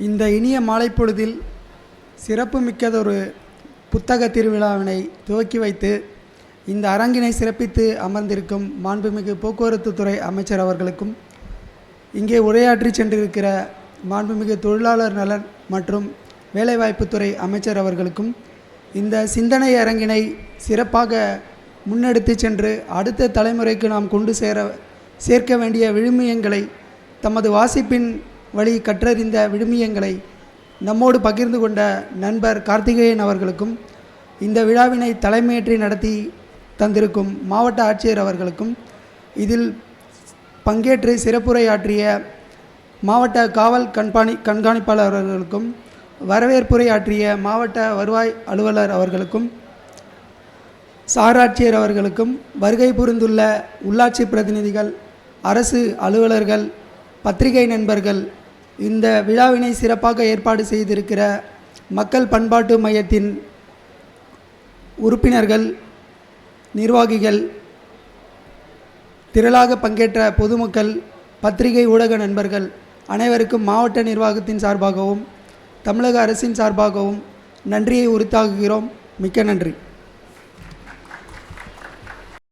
இந்த இனிய மாலை பொழுதில் சிறப்புமிக்கதொரு புத்தக திருவிழாவினை துவக்கி வைத்து இந்த அரங்கினை சிறப்பித்து அமர்ந்திருக்கும் மாண்புமிகு போக்குவரத்து துறை அமைச்சர் அவர்களுக்கும், இங்கே உரையாற்றி சென்றிருக்கிற மாண்புமிகு தொழிலாளர் நலன் மற்றும் வேலைவாய்ப்புத்துறை அமைச்சர் அவர்களுக்கும், இந்த சிந்தனை அரங்கினை சிறப்பாக முன்னெடுத்து சென்று அடுத்த தலைமுறைக்கு நாம் கொண்டு சேர்க்க வேண்டிய விழுமியங்களை, தமது வாசிப்பின் வழி கற்றறிந்த விழுமியங்களை நம்மோடு பகிர்ந்து கொண்ட நண்பர் கார்த்திகேயன் அவர்களுக்கும், இந்த விழாவினை தலைமையேற்றி நடத்தி தந்திருக்கும் மாவட்ட ஆட்சியர் அவர்களுக்கும், இதில் பங்கேற்று சிறப்புரையாற்றிய மாவட்ட காவல் கண்காணிப்பாளர் அவர்களுக்கும், வரவேற்புரை ஆற்றிய மாவட்ட வருவாய் அலுவலர் அவர்களுக்கும், சாராட்சியர் அவர்களுக்கும், வருகை புரிந்துள்ள உள்ளாட்சி பிரதிநிதிகள், அரசு அலுவலர்கள், பத்திரிகை நண்பர்கள், இந்த விழாவினை சிறப்பாக ஏற்பாடு செய்திருக்கிற மக்கள் பண்பாட்டு மையத்தின் உறுப்பினர்கள், நிர்வாகிகள், திரளாக பங்கேற்ற பொதுமக்கள், பத்திரிகை ஊடக நண்பர்கள் அனைவருக்கும் மாவட்ட நிர்வாகத்தின் சார்பாகவும் தமிழக அரசின் சார்பாகவும் நன்றியை உரித்தாக்குகிறோம். மிக்க நன்றி.